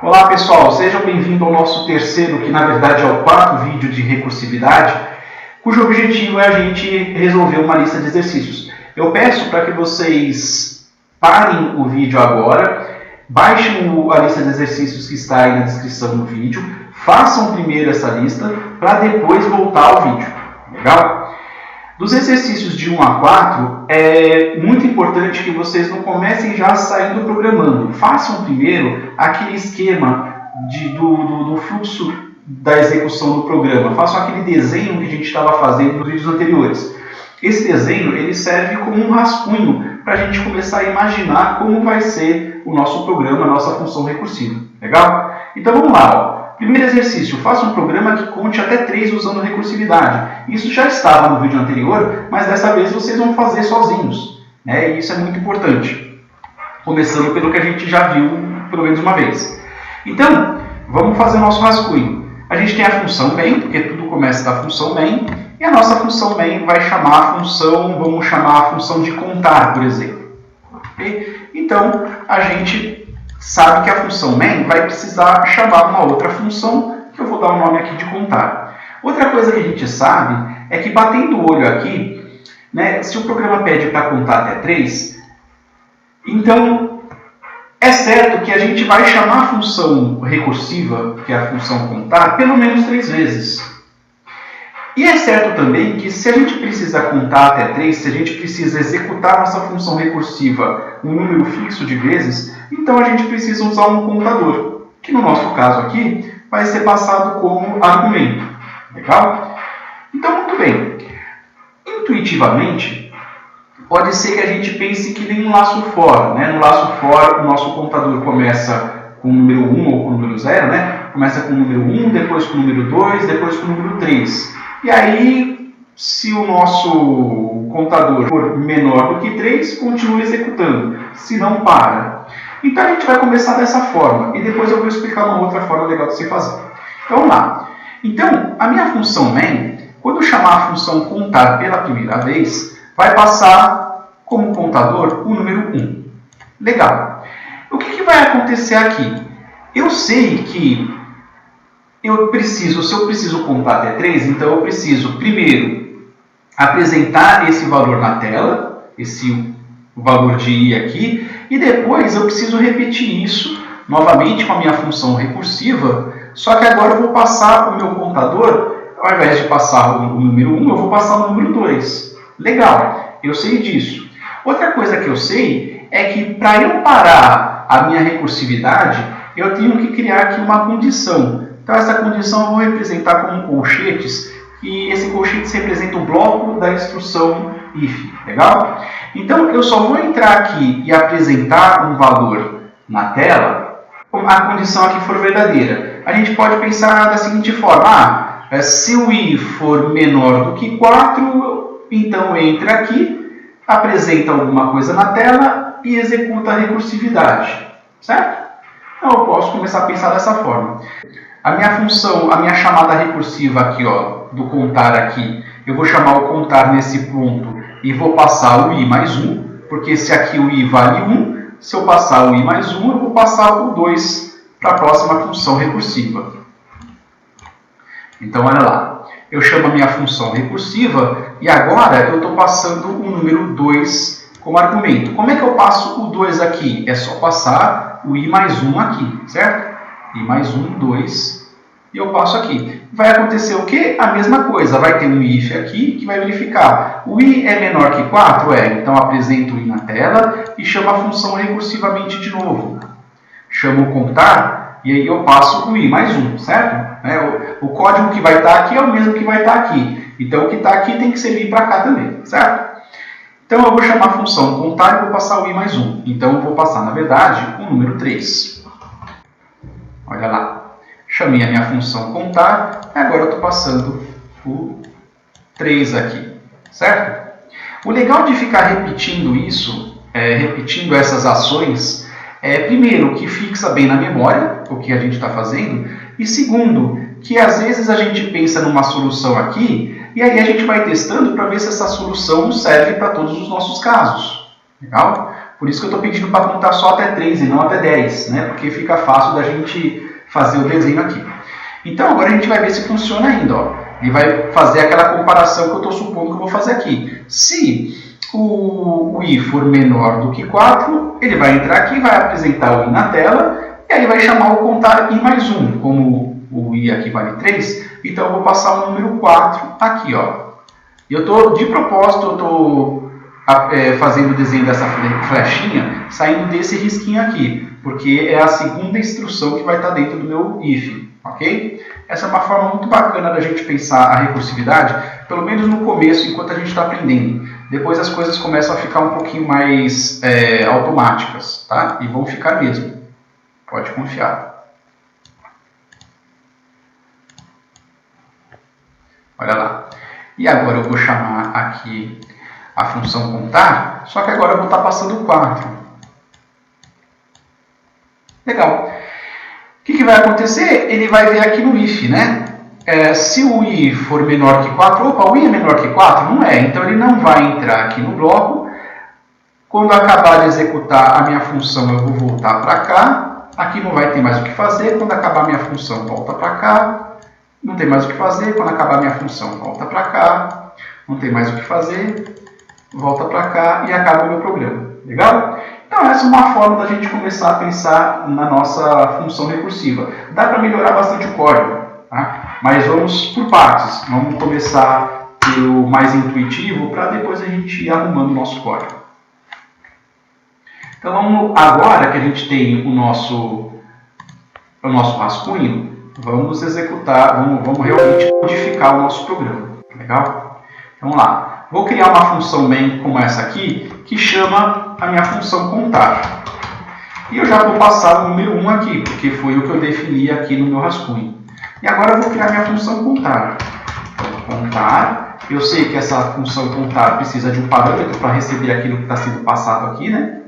Olá pessoal, sejam bem-vindos ao nosso terceiro, que na verdade é o quarto vídeo de recursividade, cujo objetivo é a gente resolver uma lista de exercícios. Eu peço para que vocês parem o vídeo agora, baixem a lista de exercícios que está aí na descrição do vídeo, façam primeiro essa lista para depois voltar ao vídeo, legal? Dos exercícios de 1 a 4, é muito importante que vocês não comecem já saindo programando. Façam primeiro aquele esquema do fluxo da execução do programa. Façam aquele desenho que a gente estava fazendo nos vídeos anteriores. Esse desenho ele serve como um rascunho para a gente começar a imaginar como vai ser o nosso programa, a nossa função recursiva. Legal? Então vamos lá. Ó. Primeiro exercício, faça um programa que conte até 3 usando recursividade. Isso já estava no vídeo anterior, mas dessa vez vocês vão fazer sozinhos. Né? E isso é muito importante. Começando pelo que a gente já viu pelo menos uma vez. Então, vamos fazer o nosso rascunho. A gente tem a função main, porque tudo começa da função main, e a nossa função main vai chamar a função, vamos chamar a função de contar, por exemplo. Okay? Então, a gente sabe que a função main vai precisar chamar uma outra função, que eu vou dar o nome aqui de contar. Outra coisa que a gente sabe é que batendo o olho aqui, né, se o programa pede para contar até 3, então é certo que a gente vai chamar a função recursiva, que é a função contar, pelo menos 3 vezes. E é certo também que se a gente precisa contar até 3, se a gente precisa executar nossa função recursiva um número fixo de vezes, então a gente precisa usar um contador, que no nosso caso aqui vai ser passado como argumento. Legal? Então, muito bem. Intuitivamente, pode ser que a gente pense que nem um laço for. Né? No laço for, o nosso contador começa com o número 1 ou com o número 0, né? Começa com o número 1, depois com o número 2, depois com o número 3. E aí, se o nosso contador for menor do que 3, continua executando, se não para. Então a gente vai começar dessa forma, e depois eu vou explicar uma outra forma legal de se fazer. Então vamos lá. Então, a minha função main, quando eu chamar a função contar pela primeira vez, vai passar como contador o número 1. Legal. O que vai acontecer aqui? Eu sei que se eu preciso contar até 3, então eu preciso primeiro apresentar esse valor na tela, esse valor de i aqui, e depois eu preciso repetir isso novamente com a minha função recursiva, só que agora eu vou passar o meu contador, ao invés de passar o número 1, eu vou passar o número 2. Legal, eu sei disso. Outra coisa que eu sei é que para eu parar a minha recursividade, eu tenho que criar aqui uma condição. Então essa condição eu vou representar como colchetes, e esse colchete representa o bloco da instrução if. Legal? Então eu só vou entrar aqui e apresentar um valor na tela se a condição aqui for verdadeira. A gente pode pensar da seguinte forma, se o i for menor do que 4, então entra aqui, apresenta alguma coisa na tela e executa a recursividade. Certo? Então eu posso começar a pensar dessa forma. A minha função, a minha chamada recursiva aqui, ó, do contar aqui, eu vou chamar o contar nesse ponto e vou passar o i mais 1, porque se aqui o i vale 1, se eu passar o i mais 1, eu vou passar o 2 para a próxima função recursiva. Então, olha lá, eu chamo a minha função recursiva e agora eu estou passando o número 2 como argumento. Como é que eu passo o 2 aqui? É só passar o i mais 1 aqui, certo? I mais 1, 2, e eu passo aqui. Vai acontecer o quê? A mesma coisa. Vai ter um if aqui que vai verificar. O i é menor que 4? É. Então apresento o i na tela e chamo a função recursivamente de novo. Chamo o contar e aí eu passo o i mais 1, certo? O código que vai estar aqui é o mesmo que vai estar aqui. Então o que está aqui tem que servir para cá também, certo? Então eu vou chamar a função contar e vou passar o i mais 1. Então eu vou passar, na verdade, o número 3. Olha lá, chamei a minha função contar, e agora eu estou passando o 3 aqui, certo? O legal de ficar repetindo isso, repetindo essas ações, primeiro, que fixa bem na memória o que a gente está fazendo, e segundo, que às vezes a gente pensa numa solução aqui, e aí a gente vai testando para ver se essa solução serve para todos os nossos casos. Legal? Por isso que eu estou pedindo para contar só até 3 e não até 10, né? Porque fica fácil da gente fazer o desenho aqui. Então agora a gente vai ver se funciona ainda. Ó. Ele vai fazer aquela comparação que eu estou supondo que eu vou fazer aqui. Se o i for menor do que 4, ele vai entrar aqui, vai apresentar o i na tela, e aí vai chamar o contar i mais 1. Como o i aqui vale 3, então eu vou passar o número 4 aqui. Ó. E eu estou, de propósito, eu estou fazendo o desenho dessa flechinha, saindo desse risquinho aqui, porque é a segunda instrução que vai estar dentro do meu if, ok? Essa é uma forma muito bacana da gente pensar a recursividade, pelo menos no começo, enquanto a gente está aprendendo. Depois as coisas começam a ficar um pouquinho mais automáticas, tá? E vão ficar mesmo. Pode confiar. Olha lá. E agora eu vou chamar aqui a função contar, só que agora eu vou estar passando 4. Legal. O que vai acontecer? Ele vai ver aqui no if, né? Se o i for menor que 4, opa, o i é menor que 4? Não é, então ele não vai entrar aqui no bloco. Quando acabar de executar a minha função, eu vou voltar para cá. Aqui não vai ter mais o que fazer. Quando acabar a minha função, volta para cá. Não tem mais o que fazer. Quando acabar a minha função, volta para cá. Não tem mais o que fazer. Volta para cá e acaba o meu programa. Legal? Então essa é uma forma da gente começar a pensar na nossa função recursiva. Dá para melhorar bastante o código, tá? Mas vamos por partes. Vamos começar pelo mais intuitivo para depois a gente ir arrumando o nosso código. Então agora que a gente tem o nosso rascunho, vamos executar, vamos realmente modificar o nosso programa. Legal? Então vamos lá. Vou criar uma função main como essa aqui, que chama a minha função contar. E eu já vou passar o número 1 aqui, porque foi o que eu defini aqui no meu rascunho. E agora eu vou criar minha função contar. Então, contar, eu sei que essa função contar precisa de um parâmetro para receber aquilo que está sendo passado aqui, né?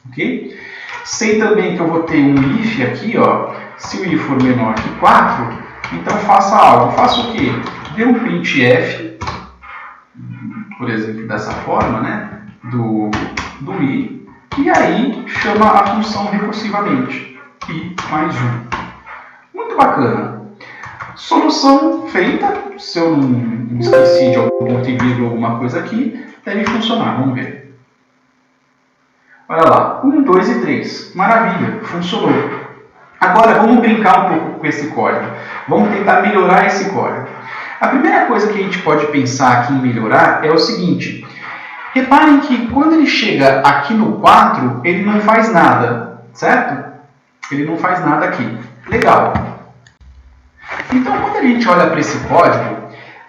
Ok? Sei também que eu vou ter um if aqui, ó. Se o i for menor que 4, então faça algo. Faça o quê? Dê um printf, por exemplo, dessa forma, né, do i, e aí chama a função recursivamente, i mais 1. Muito bacana. Solução feita. Se eu não esqueci de algum ponto e vírgula alguma coisa aqui, deve funcionar. Vamos ver. Olha lá, 1, 2 e 3. Maravilha, funcionou. Agora vamos brincar um pouco com esse código. Vamos tentar melhorar esse código. A primeira coisa que a gente pode pensar aqui em melhorar é o seguinte. Reparem que quando ele chega aqui no 4, ele não faz nada, certo? Ele não faz nada aqui. Legal. Então, quando a gente olha para esse código,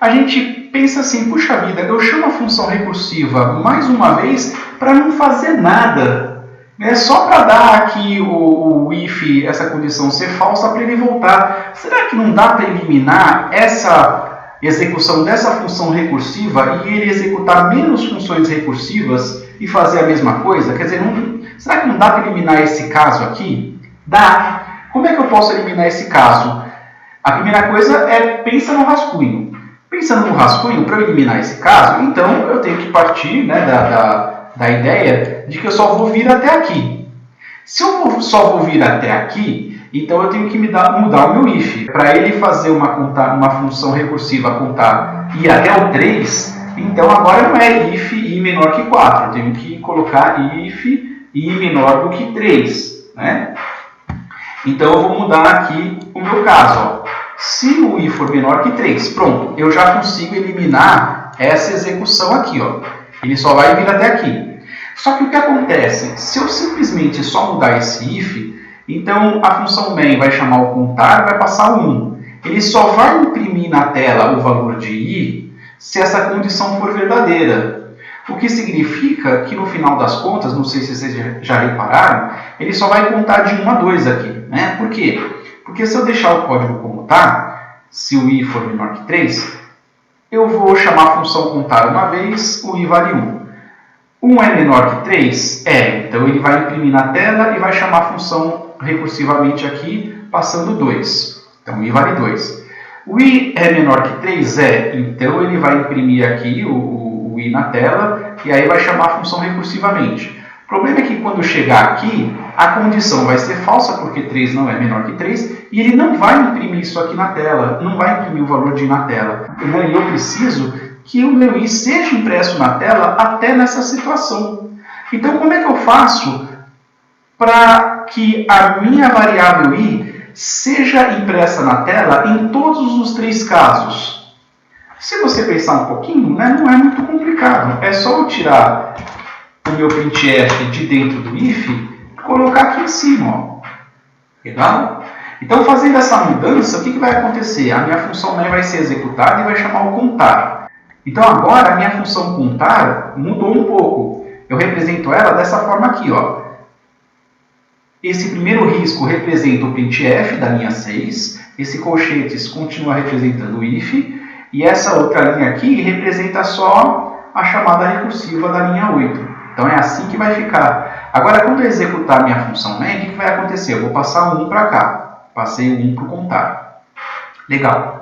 a gente pensa assim, puxa vida, eu chamo a função recursiva mais uma vez para não fazer nada. Né? Só para dar aqui o if, essa condição ser falsa, para ele voltar. Será que não dá para eliminar essa execução dessa função recursiva e ele executar menos funções recursivas e fazer a mesma coisa? Quer dizer, será que não dá para eliminar esse caso aqui? Dá. Como é que eu posso eliminar esse caso? A primeira coisa é pensa no rascunho. Pensando no rascunho, para eu eliminar esse caso, então eu tenho que partir, né, da ideia de que eu só vou vir até aqui. Se eu só vou vir até aqui, então eu tenho que mudar o meu if. Para ele fazer uma função recursiva contar i até o 3, então agora não é if i menor que 4. Eu tenho que colocar if i menor do que 3. Né? Então eu vou mudar aqui o meu caso. Ó. Se o i for menor que 3, pronto, eu já consigo eliminar essa execução aqui. Ó. Ele só vai vir até aqui. Só que o que acontece? Se eu simplesmente só mudar esse if, então a função main vai chamar o contar e vai passar o 1. Ele só vai imprimir na tela o valor de i se essa condição for verdadeira. O que significa que no final das contas, não sei se vocês já repararam, ele só vai contar de 1 a 2 aqui. Né? Por quê? Porque se eu deixar o código como está, se o i for menor que 3, eu vou chamar a função contar uma vez, o i vale 1. 1 é menor que 3? É, então ele vai imprimir na tela e vai chamar a função recursivamente aqui, passando 2. Então i vale 2. O i é menor que 3? É, então ele vai imprimir aqui o i na tela e aí vai chamar a função recursivamente. O problema é que quando chegar aqui, a condição vai ser falsa, porque 3 não é menor que 3, e ele não vai imprimir isso aqui na tela, não vai imprimir o valor de I na tela. E eu preciso que o meu I seja impresso na tela até nessa situação. Então, como é que eu faço para que a minha variável I seja impressa na tela em todos os 3 casos? Se você pensar um pouquinho, né, não é muito complicado. É só eu tirar o meu printf de dentro do if e colocar aqui em cima. Ó. Legal? Então, fazendo essa mudança, o que vai acontecer? A minha função main vai ser executada e vai chamar o contar. Então, agora, a minha função contar mudou um pouco. Eu represento ela dessa forma aqui. Ó. Esse primeiro risco representa o printf da linha 6. Esse colchetes continua representando o if. E essa outra linha aqui representa só a chamada recursiva da linha 8. Então, é assim que vai ficar. Agora, quando eu executar a minha função main, o que vai acontecer? Eu vou passar um 1 para cá. Passei o 1 para o contar. Legal.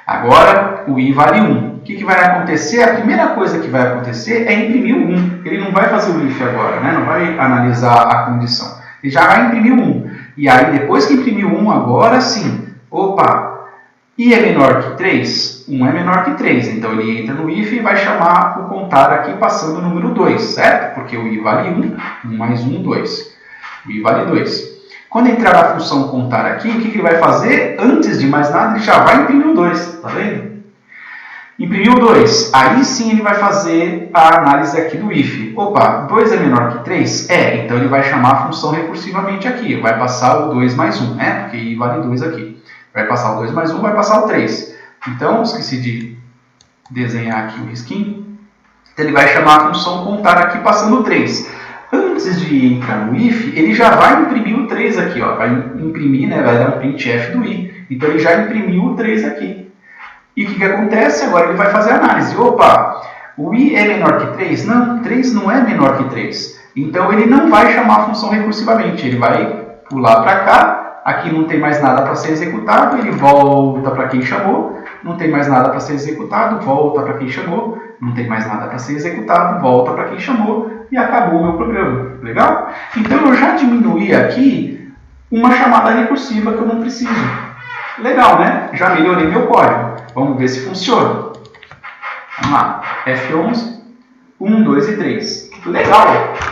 Agora, o I vale 1. O que vai acontecer? A primeira coisa que vai acontecer é imprimir o 1. Ele não vai fazer o if agora, né? Não vai analisar a condição. Ele já vai imprimir o 1. E aí, depois que imprimir o 1, agora sim. Opa! I é menor que 3? 1 é menor que 3. Então, ele entra no if e vai chamar o contar aqui passando o número 2, certo? Porque o I vale 1. 1 mais 1, 2. O I vale 2. Quando entrar a função contar aqui, o que ele vai fazer? Antes de mais nada, ele já vai imprimir o 2. Tá vendo? Imprimiu o 2. Aí sim ele vai fazer a análise aqui do if. Opa, 2 é menor que 3? É, então ele vai chamar a função recursivamente aqui. Vai passar o 2 mais 1, né? Porque I vale 2 aqui. Vai passar o 2 mais 1, vai passar o 3. Então, esqueci de desenhar aqui o risquinho. Então, ele vai chamar a função contar aqui passando o 3. Antes de entrar no if, ele já vai imprimir o 3 aqui. Ó. Vai imprimir, né? Vai dar um printf do i. Então, ele já imprimiu o 3 aqui. E o que acontece? Agora ele vai fazer a análise. Opa, o i é menor que 3? Não, 3 não é menor que 3. Então, ele não vai chamar a função recursivamente. Ele vai pular para cá. Aqui não tem mais nada para ser executado. Ele volta para quem chamou. Não tem mais nada para ser executado. Volta para quem chamou. Não tem mais nada para ser executado. Volta para quem chamou. E acabou o meu programa. Legal? Então, eu já diminuí aqui uma chamada recursiva que eu não preciso. Legal, né? Já melhorei meu código. Vamos ver se funciona. Vamos lá. F11. 1, 2 e 3. Legal.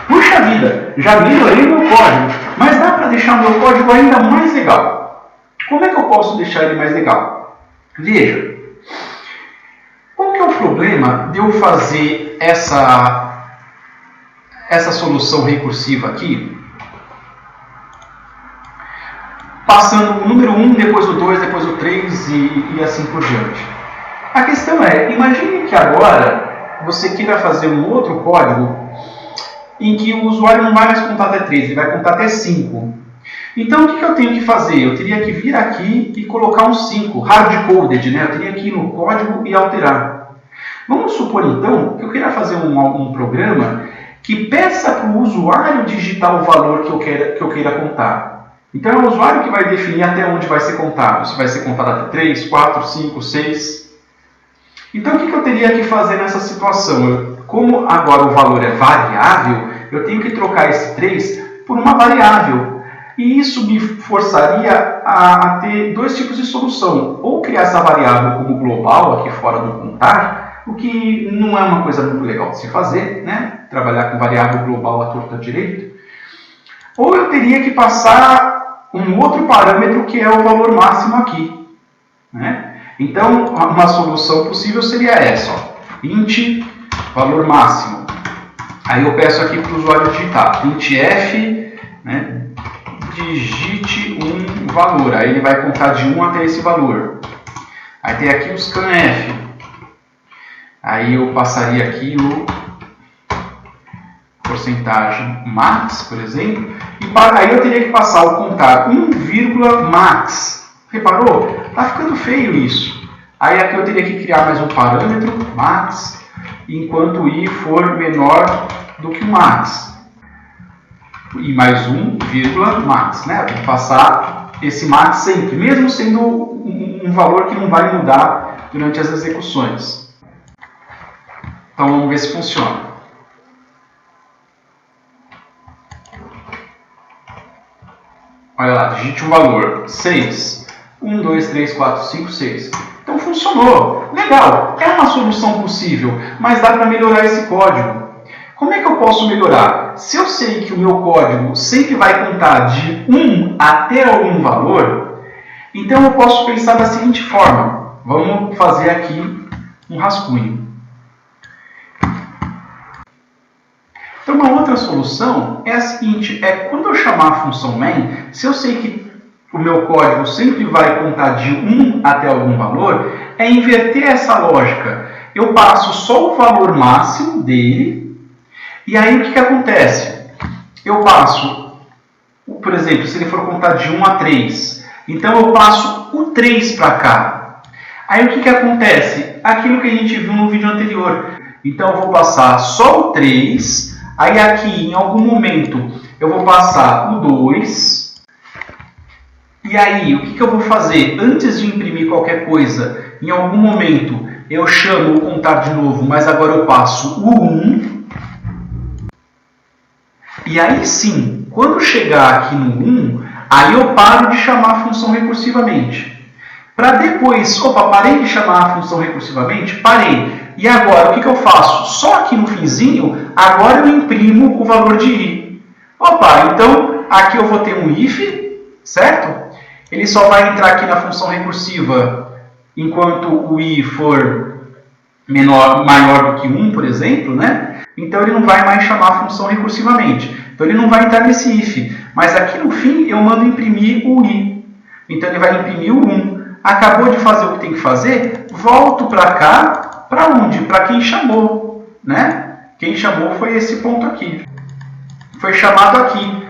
Puxa vida, já melhorei meu código. Mas dá para deixar o meu código ainda mais legal. Como é que eu posso deixar ele mais legal? Veja. Qual que é o problema de eu fazer essa solução recursiva aqui? Passando o número 1, depois o 2, depois o 3 e assim por diante. A questão é, imagine que agora você queira fazer um outro código em que o usuário não vai mais contar até 3, ele vai contar até 5. Então, o que eu tenho que fazer? Eu teria que vir aqui e colocar um 5, hard-coded, né? Eu teria que ir no código e alterar. Vamos supor, então, que eu queira fazer um programa que peça para o usuário digitar o valor que eu queira contar. Então, é o usuário que vai definir até onde vai ser contado. Se vai ser contado até 3, 4, 5, 6... Então, o que eu teria que fazer nessa situação? Como agora o valor é variável, eu tenho que trocar esse 3 por uma variável. E isso me forçaria a ter dois tipos de solução. Ou criar essa variável como global aqui fora do contar, o que não é uma coisa muito legal de se fazer, né? Trabalhar com variável global à torta direito. Ou eu teria que passar um outro parâmetro que é o valor máximo aqui, né? Então, uma solução possível seria essa, ó, int valor máximo. Aí eu peço aqui para o usuário digitar printf, né, digite um valor. Aí ele vai contar de 1 até esse valor. Aí tem aqui o scanf. Aí eu passaria aqui o porcentagem max, por exemplo. E aí eu teria que passar o contar 1, max. Reparou? Está ficando feio isso. Aí aqui eu teria que criar mais um parâmetro, max, enquanto i for menor do que o max. E mais um, max. Né? Eu tenho que passar esse max sempre, mesmo sendo um valor que não vai mudar durante as execuções. Então vamos ver se funciona. Olha lá, digite um valor, 6. 1, 2, 3, 4, 5, 6. Então funcionou. Legal, é uma solução possível, mas dá para melhorar esse código. Como é que eu posso melhorar? Se eu sei que o meu código sempre vai contar de 1 até algum valor, então eu posso pensar da seguinte forma. Vamos fazer aqui um rascunho. Então uma outra solução é a seguinte, quando eu chamar a função main, se eu sei que o meu código sempre vai contar de 1 até algum valor, é inverter essa lógica. Eu passo só o valor máximo dele, e aí o que acontece? Eu passo, por exemplo, se ele for contar de 1 a 3, então eu passo o 3 para cá. Aí o que acontece? Aquilo que a gente viu no vídeo anterior. Então eu vou passar só o 3, aí aqui em algum momento eu vou passar o 2, e aí o que eu vou fazer? Antes de imprimir qualquer coisa, em algum momento eu chamo o contar de novo, mas agora eu passo o 1. E aí sim, quando chegar aqui no 1, aí eu paro de chamar a função recursivamente. Para depois, parei de chamar a função recursivamente? Parei. E agora, o que eu faço? Só aqui no finzinho, agora eu imprimo o valor de i. Então aqui eu vou ter um if, certo? Ele só vai entrar aqui na função recursiva enquanto o i for maior do que 1, por exemplo, né? Então ele não vai mais chamar a função recursivamente. Então ele não vai entrar nesse if. Mas aqui no fim eu mando imprimir o i. Então ele vai imprimir o 1. Acabou de fazer o que tem que fazer, volto para cá, para onde? Para quem chamou, né? Quem chamou foi esse ponto aqui. Foi chamado aqui.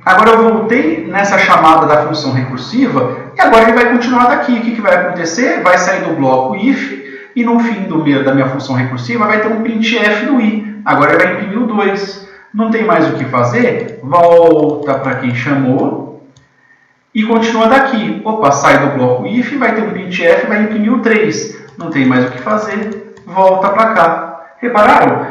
Agora eu voltei nessa chamada da função recursiva e agora ele vai continuar daqui. O que vai acontecer? Vai sair do bloco if e no fim da minha função recursiva vai ter um printf do i. Agora ele vai imprimir o 2. Não tem mais o que fazer? Volta para quem chamou. E continua daqui. Sai do bloco if, vai ter um printf, vai imprimir o 3. Não tem mais o que fazer, volta para cá. Repararam?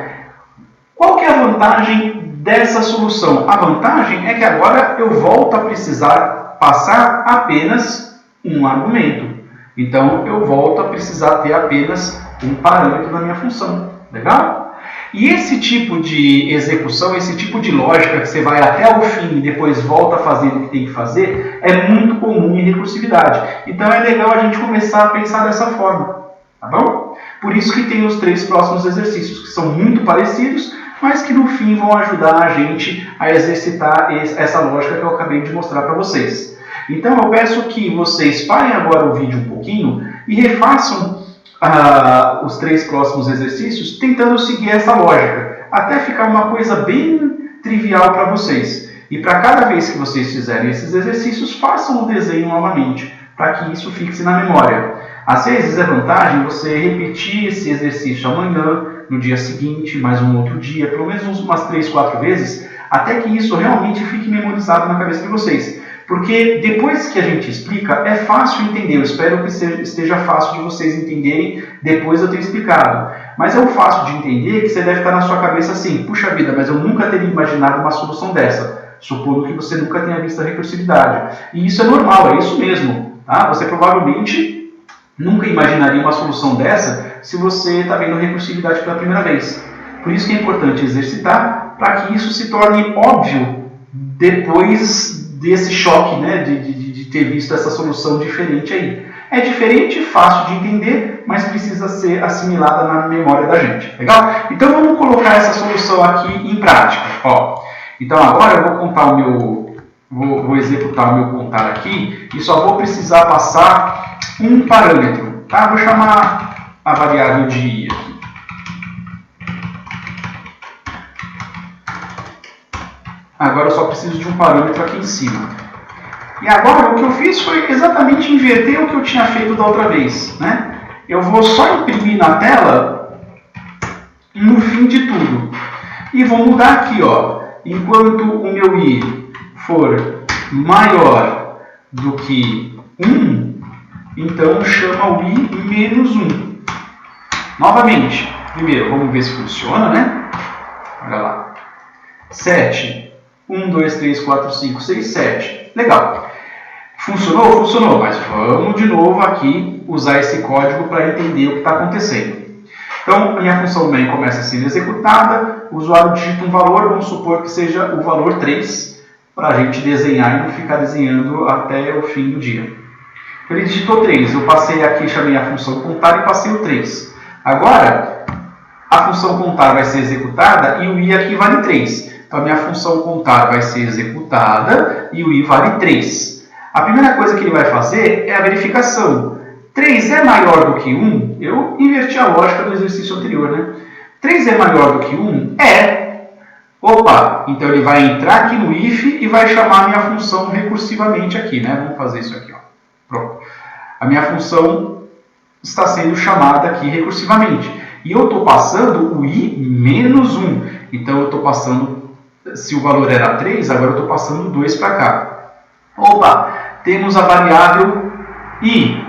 Qual que é a vantagem dessa solução? A vantagem é que agora eu volto a precisar passar apenas um argumento. Então eu volto a precisar ter apenas um parâmetro na minha função. Legal? E esse tipo de execução, esse tipo de lógica que você vai até o fim e depois volta fazendo o que tem que fazer, é muito comum em recursividade. Então é legal a gente começar a pensar dessa forma, tá bom? Por isso que tem os 3 próximos exercícios, que são muito parecidos, mas que no fim vão ajudar a gente a exercitar essa lógica que eu acabei de mostrar para vocês. Então eu peço que vocês parem agora o vídeo um pouquinho e refaçam os 3 próximos exercícios tentando seguir essa lógica, até ficar uma coisa bem trivial para vocês. E para cada vez que vocês fizerem esses exercícios, façam o desenho novamente, para que isso fixe na memória. Às vezes é vantagem você repetir esse exercício amanhã, no dia seguinte, mais um outro dia, pelo menos umas 3, 4 vezes, até que isso realmente fique memorizado na cabeça de vocês. Porque depois que a gente explica, é fácil entender. Eu espero que esteja fácil de vocês entenderem depois de eu ter explicado. Mas é o fácil de entender que você deve estar na sua cabeça assim, puxa vida, mas eu nunca teria imaginado uma solução dessa, supondo que você nunca tenha visto a recursividade. E isso é normal, é isso mesmo. Tá? Você provavelmente nunca imaginaria uma solução dessa se você está vendo recursividade pela primeira vez. Por isso que é importante exercitar, para que isso se torne óbvio depois desse choque, né, de ter visto essa solução diferente aí. É diferente, fácil de entender, mas precisa ser assimilada na memória da gente. Legal? Então vamos colocar essa solução aqui em prática. Então agora eu vou contar vou executar o meu contar aqui e só vou precisar passar um parâmetro. Tá? Vou chamar a variável de i aqui. Agora eu só preciso de um parâmetro aqui em cima. E agora o que eu fiz foi exatamente inverter o que eu tinha feito da outra vez. Né? Eu vou só imprimir na tela no fim de tudo. E vou mudar aqui, enquanto o meu i for maior do que 1, então chama o i menos 1. Novamente, primeiro vamos ver se funciona, né? Olha lá. 7. 1, 2, 3, 4, 5, 6, 7. Legal. Funcionou? Funcionou, mas vamos de novo aqui usar esse código para entender o que está acontecendo. Então, a minha função main começa sendo executada, o usuário digita um valor, vamos supor que seja o valor 3, para a gente desenhar e não ficar desenhando até o fim do dia. Ele digitou 3, eu passei aqui, chamei a função contar e passei o 3. Agora, a função contar vai ser executada e o i aqui vale 3. Então, a minha função contar vai ser executada e o i vale 3. A primeira coisa que ele vai fazer é a verificação. 3 é maior do que 1? Eu inverti a lógica do exercício anterior, né? 3 é maior do que 1? É. Opa! Então ele vai entrar aqui no if e vai chamar a minha função recursivamente aqui, né? Vamos fazer isso aqui, ó. Pronto. A minha função está sendo chamada aqui recursivamente. E eu estou passando o i menos 1. Então eu estou passando, se o valor era 3, agora eu estou passando 2 para cá. Opa! Temos a variável i,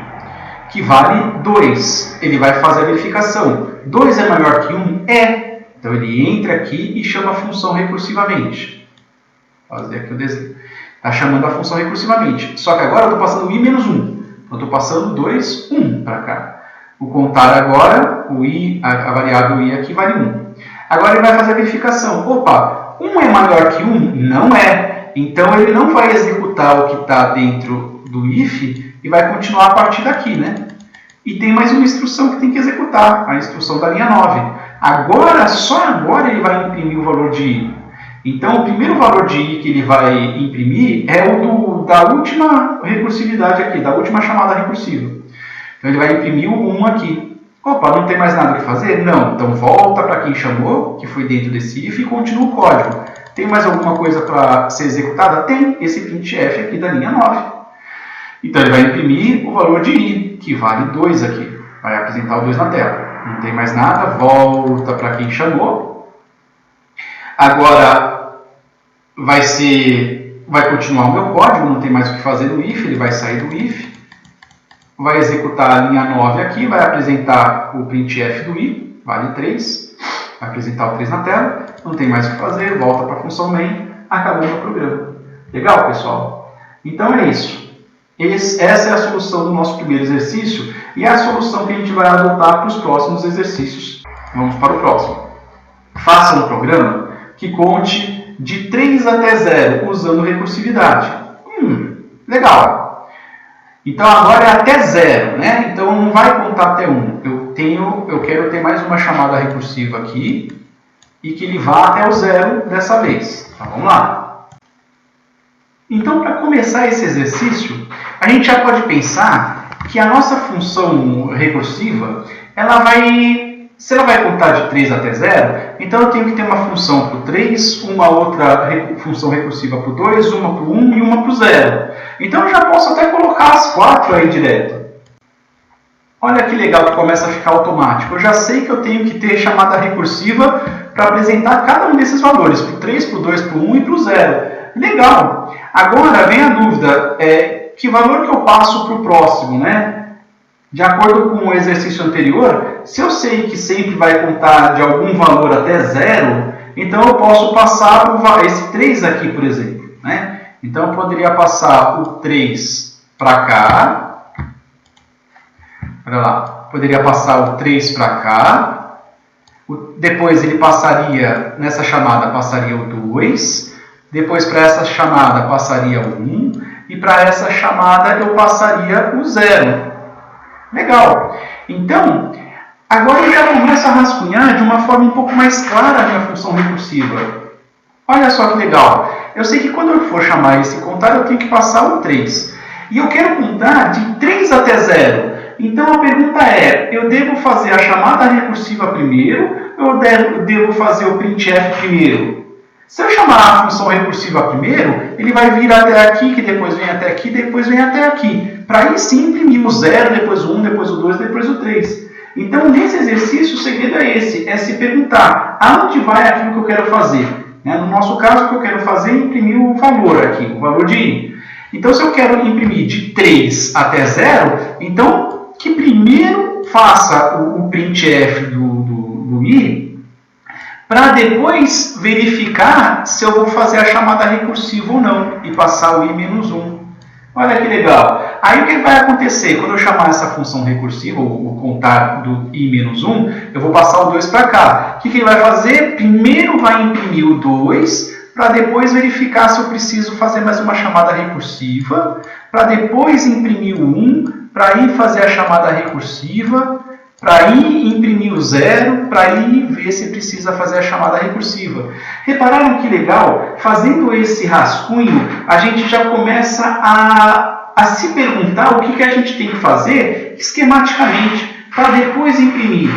que vale 2. Ele vai fazer a verificação. 2 é maior que 1? É. Então ele entra aqui e chama a função recursivamente. Vou fazer aqui o desenho. Está chamando a função recursivamente. Só que agora eu estou passando o i menos 1. Então eu estou passando 2, 1 para cá. O contar agora, o i, a variável i aqui vale 1. Agora ele vai fazer a verificação. Opa, 1 é maior que 1? Não é. Então ele não vai executar o que está dentro do if e vai continuar a partir daqui, né? E tem mais uma instrução que tem que executar, a instrução da linha 9. Agora, só agora ele vai imprimir o valor de i. Então, o primeiro valor de i que ele vai imprimir é o da última recursividade aqui, da última chamada recursiva. Então, ele vai imprimir o 1 aqui. Opa, não tem mais nada que fazer? Não. Então, volta para quem chamou, que foi dentro desse if, e continua o código. Tem mais alguma coisa para ser executada? Tem esse printf aqui da linha 9. Então, ele vai imprimir o valor de i, que vale 2 aqui. Vai apresentar o 2 na tela. Não tem mais nada, volta para quem chamou. Agora, vai continuar o meu código, não tem mais o que fazer no if, ele vai sair do if. Vai executar a linha 9 aqui, vai apresentar o printf do i, vale 3. Vai apresentar o 3 na tela, não tem mais o que fazer, volta para a função main, acabou o meu programa. Legal, pessoal? Então é isso. Essa é a solução do nosso primeiro exercício e é a solução que a gente vai adotar para os próximos exercícios. Vamos para o próximo. Faça um programa que conte de 3 até 0 usando recursividade. Legal. Então agora é até 0, né? Então não vai contar até 1. Eu quero ter mais uma chamada recursiva aqui e que ele vá até o 0 dessa vez. Então vamos lá. Então, para começar esse exercício, a gente já pode pensar que a nossa função recursiva, se ela vai contar de 3 até 0, então eu tenho que ter uma função para o 3, uma outra função recursiva para o 2, uma para o 1 e uma para o 0. Então eu já posso até colocar as 4 aí direto. Olha que legal que começa a ficar automático. Eu já sei que eu tenho que ter chamada recursiva para apresentar cada um desses valores, para o 3, para o 2, para o 1 e para o 0. Legal! Agora vem a dúvida, que valor que eu passo para o próximo, né? De acordo com o exercício anterior, se eu sei que sempre vai contar de algum valor até 0, então eu posso passar esse 3 aqui, por exemplo, né? Então eu poderia passar o 3 para cá. Olha lá, poderia passar o 3 para cá. Depois ele passaria, nessa chamada, passaria o 2. Depois, para essa chamada, passaria o 1. E para essa chamada, eu passaria o 0. Legal. Então, agora eu já começo a rascunhar de uma forma um pouco mais clara a minha função recursiva. Olha só que legal. Eu sei que quando eu for chamar esse contar, eu tenho que passar o 3. E eu quero contar de 3 até 0. Então, a pergunta é, eu devo fazer a chamada recursiva primeiro ou eu devo fazer o printf primeiro? Se eu chamar a função recursiva primeiro, ele vai vir até aqui, que depois vem até aqui, depois vem até aqui. Para aí sim imprimir o 0, depois o 1, depois o 2, depois o 3. Então, nesse exercício, o segredo é esse, é se perguntar aonde vai aquilo que eu quero fazer. No nosso caso, o que eu quero fazer é imprimir o valor aqui, o valor de i. Então, se eu quero imprimir de 3 até 0, então, que primeiro faça o printf do i, para depois verificar se eu vou fazer a chamada recursiva ou não e passar o i-1. Olha que legal. Aí o que vai acontecer? Quando eu chamar essa função recursiva, o contar do i-1, eu vou passar o 2 para cá. O que ele vai fazer? Primeiro vai imprimir o 2, para depois verificar se eu preciso fazer mais uma chamada recursiva, para depois imprimir o 1, para ir fazer a chamada recursiva, para ir imprimir o 0, para ir ver se precisa fazer a chamada recursiva. Repararam que legal? Fazendo esse rascunho, a gente já começa a se perguntar o que a gente tem que fazer esquematicamente, para depois imprimir.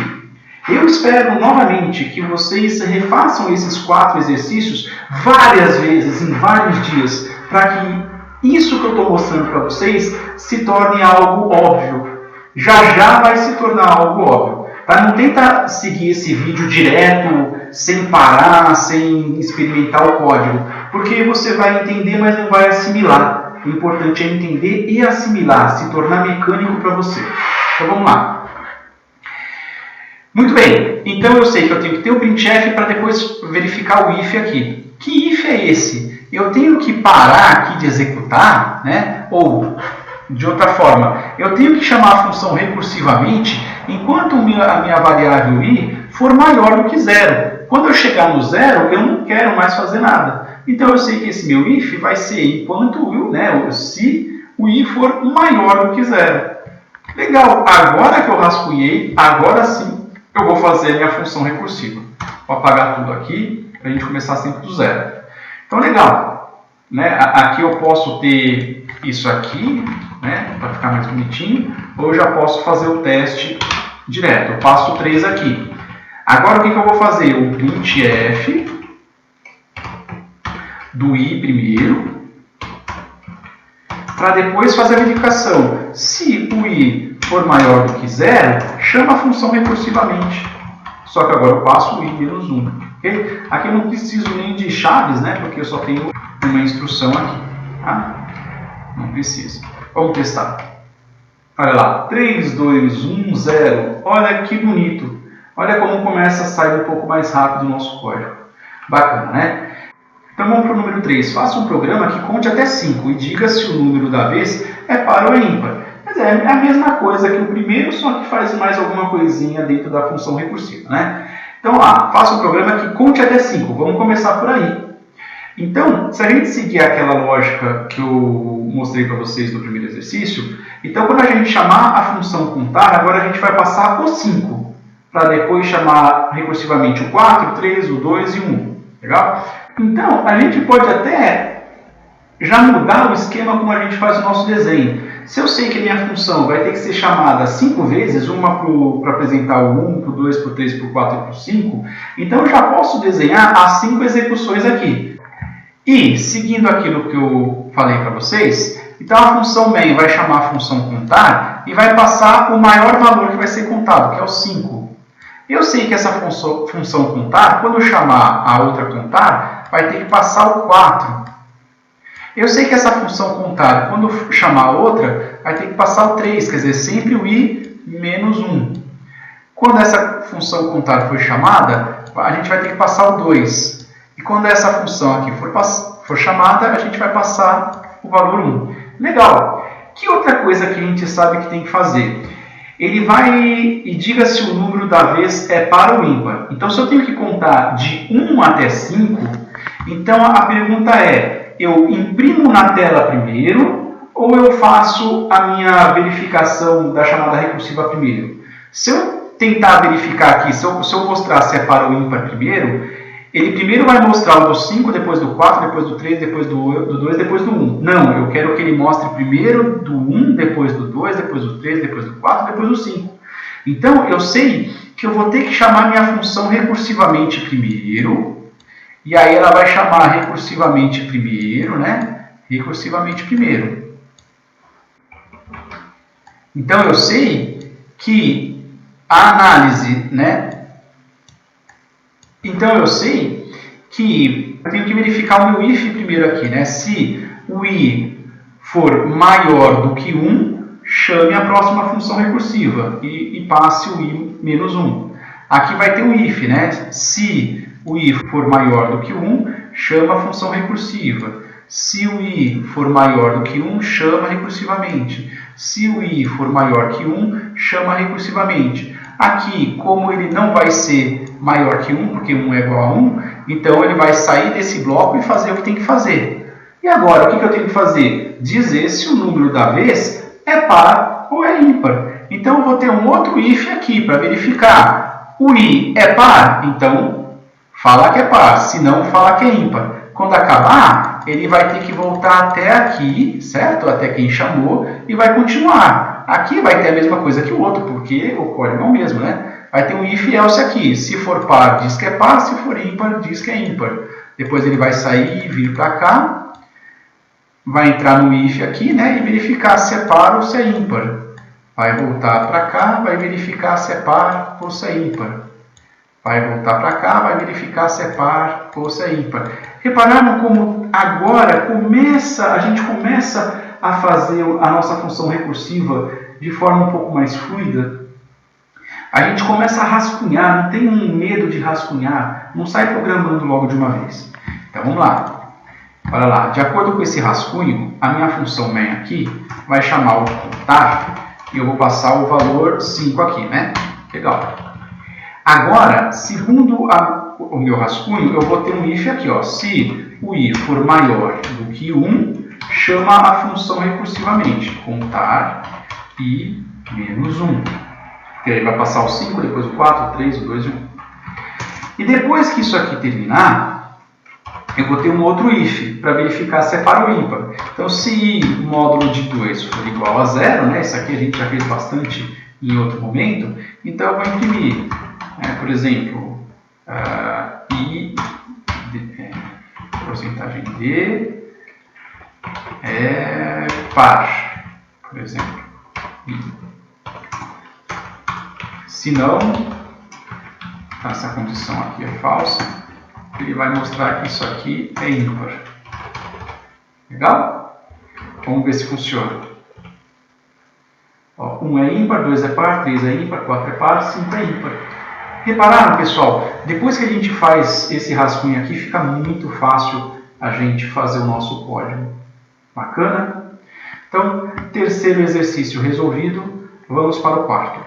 Eu espero novamente que vocês refaçam esses 4 exercícios várias vezes, em vários dias, para que isso que eu estou mostrando para vocês se torne algo óbvio. Já vai se tornar algo óbvio. Tá? Não tenta seguir esse vídeo direto, sem parar, sem experimentar o código, porque você vai entender, mas não vai assimilar. O importante é entender e assimilar, se tornar mecânico para você. Então vamos lá. Muito bem, então eu sei que eu tenho que ter o printf para depois verificar o if aqui. Que if é esse? Eu tenho que parar aqui de executar, né? Ou, de outra forma, eu tenho que chamar a função recursivamente enquanto a minha variável i for maior do que 0. Quando eu chegar no 0, eu não quero mais fazer nada. Então eu sei que esse meu if vai ser enquanto, né, se o i for maior do que 0. Legal, agora que eu rascunhei, agora sim eu vou fazer a minha função recursiva. Vou apagar tudo aqui, para a gente começar sempre do 0. Então, legal. Né? Aqui eu posso ter isso aqui, né? Para ficar mais bonitinho. Ou eu já posso fazer o teste direto. Eu passo o 3 aqui. Agora, o que eu vou fazer? O printf do i primeiro, para depois fazer a verificação. Se o i for maior do que 0, chama a função recursivamente. Só que agora eu passo o i-1. Okay? Aqui eu não preciso nem de chaves, né? Porque eu só tenho uma instrução aqui. Tá? Não precisa. Vamos testar. Olha lá. 3, 2, 1, 0. Olha que bonito. Olha como começa a sair um pouco mais rápido o nosso código. Bacana, né? Então vamos para o número 3. Faça um programa que conte até 5 e diga se o número da vez é par ou ímpar. Mas é a mesma coisa que o primeiro, só que faz mais alguma coisinha dentro da função recursiva, né? Então, faça um programa que conte até 5. Vamos começar por aí. Então, se a gente seguir aquela lógica que eu mostrei para vocês no primeiro exercício, então quando a gente chamar a função contar, agora a gente vai passar o 5, para depois chamar recursivamente o 4, o 3, o 2 e o 1. Legal? Então, a gente pode até já mudar o esquema como a gente faz o nosso desenho. Se eu sei que a minha função vai ter que ser chamada 5 vezes, uma para apresentar o 1, para o 2, para o 3, para o 4 e para o 5, então eu já posso desenhar as 5 execuções aqui. E, seguindo aquilo que eu falei para vocês, então a função main vai chamar a função contar e vai passar o maior valor que vai ser contado, que é o 5. Eu sei que essa função contar, quando eu chamar a outra contar, vai ter que passar o 4. Eu sei que essa função contar, quando eu chamar a outra, vai ter que passar o 3, quer dizer, sempre o i menos 1. Quando essa função contar for chamada, a gente vai ter que passar o 2. E quando essa função aqui for chamada, a gente vai passar o valor 1. Legal! Que outra coisa que a gente sabe que tem que fazer? Ele vai e diga se o número da vez é par ou ímpar. Então, se eu tenho que contar de 1 até 5, então a pergunta é, eu imprimo na tela primeiro ou eu faço a minha verificação da chamada recursiva primeiro? Se eu tentar verificar aqui, se eu mostrar se é par ou ímpar primeiro, ele primeiro vai mostrar o do 5, depois do 4, depois do 3, depois do 2, depois do 1. Não, eu quero que ele mostre primeiro do 1, depois do 2, depois do 3, depois do 4, depois do 5. Então, eu sei que eu vou ter que chamar minha função recursivamente primeiro, e aí ela vai chamar recursivamente primeiro, né? Recursivamente primeiro. Então, eu sei que a análise, né? Então, eu sei que eu tenho que verificar o meu if primeiro aqui, né? Se o i for maior do que 1, chame a próxima função recursiva e passe o i menos 1. Aqui vai ter o if, né? Se o i for maior do que 1, chama a função recursiva. Se o i for maior do que 1, chama recursivamente. Se o i for maior que 1, chama recursivamente. Aqui, como ele não vai ser maior que 1, porque 1 é igual a 1, então ele vai sair desse bloco e fazer o que tem que fazer. E agora, o que eu tenho que fazer? Dizer se o número da vez é par ou é ímpar. Então, eu vou ter um outro if aqui para verificar. O i é par? Então, fala que é par. Se não, fala que é ímpar. Quando acabar, ele vai ter que voltar até aqui, certo? Até quem chamou, e vai continuar. Aqui vai ter a mesma coisa que o outro, porque o código é o mesmo, né? Vai ter um if else aqui. Se for par, diz que é par. Se for ímpar, diz que é ímpar. Depois ele vai sair e vir para cá. Vai entrar no if aqui, né? E verificar se é par ou se é ímpar. Vai voltar para cá, vai verificar se é par ou se é ímpar. Vai voltar para cá, vai verificar se é par ou se é ímpar. Repararam como agora a gente começa a fazer a nossa função recursiva de forma um pouco mais fluida? A gente começa a rascunhar, não tem um medo de rascunhar, não sai programando logo de uma vez. Então vamos lá. Olha lá, de acordo com esse rascunho, a minha função main aqui vai chamar o contar e eu vou passar o valor 5 aqui, né? Legal. Agora, segundo o meu rascunho, eu vou ter um if aqui, ó. Se o i for maior do que 1, chama a função recursivamente. Contar i menos 1. Porque aí vai passar o 5, depois o 4, o 3, o 2 e o 1. E depois que isso aqui terminar, eu vou ter um outro if para verificar se é par ou ímpar. Então, se i módulo de 2 for igual a 0, né? Isso aqui a gente já fez bastante em outro momento, então eu vou imprimir. Por exemplo, i, porcentagem d é par, por exemplo. Se não, essa condição aqui é falsa, ele vai mostrar que isso aqui é ímpar. Legal? Vamos ver se funciona. 1 é ímpar, 2 é par, 3 é ímpar, 4 é par, 5 é ímpar. Repararam, pessoal? Depois que a gente faz esse rascunho aqui, fica muito fácil a gente fazer o nosso código. Bacana? Então, terceiro exercício resolvido, vamos para o quarto.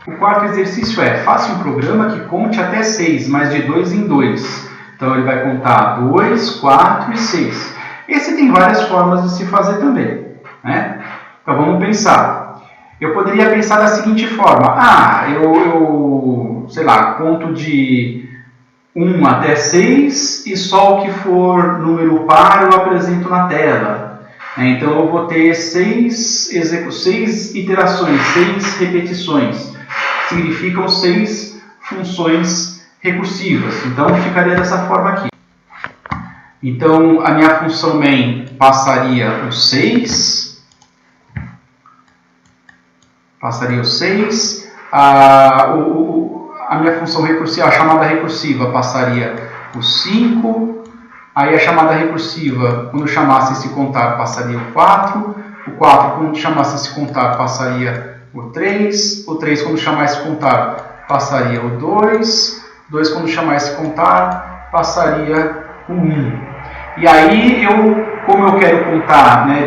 O quarto exercício é: faça um programa que conte até 6, mas de 2 em 2. Então, ele vai contar 2, 4 e 6. Esse tem várias formas de se fazer também, né? Então, vamos pensar. Eu poderia pensar da seguinte forma: eu sei lá, conto de 1 até 6 e só o que for número par eu apresento na tela. Então eu vou ter 6 iterações, 6 repetições. Significam 6 funções recursivas. Então ficaria dessa forma aqui. Então a minha função main passaria o 6. A minha função recursiva, a chamada recursiva, passaria o 5. Aí a chamada recursiva, quando chamasse esse contar, passaria o 4. O 4, quando chamasse esse contar, passaria o 3. O 3, quando chamasse esse contar, passaria o 2. 2, quando chamasse esse contar, passaria o 1. E aí, como eu quero contar, né,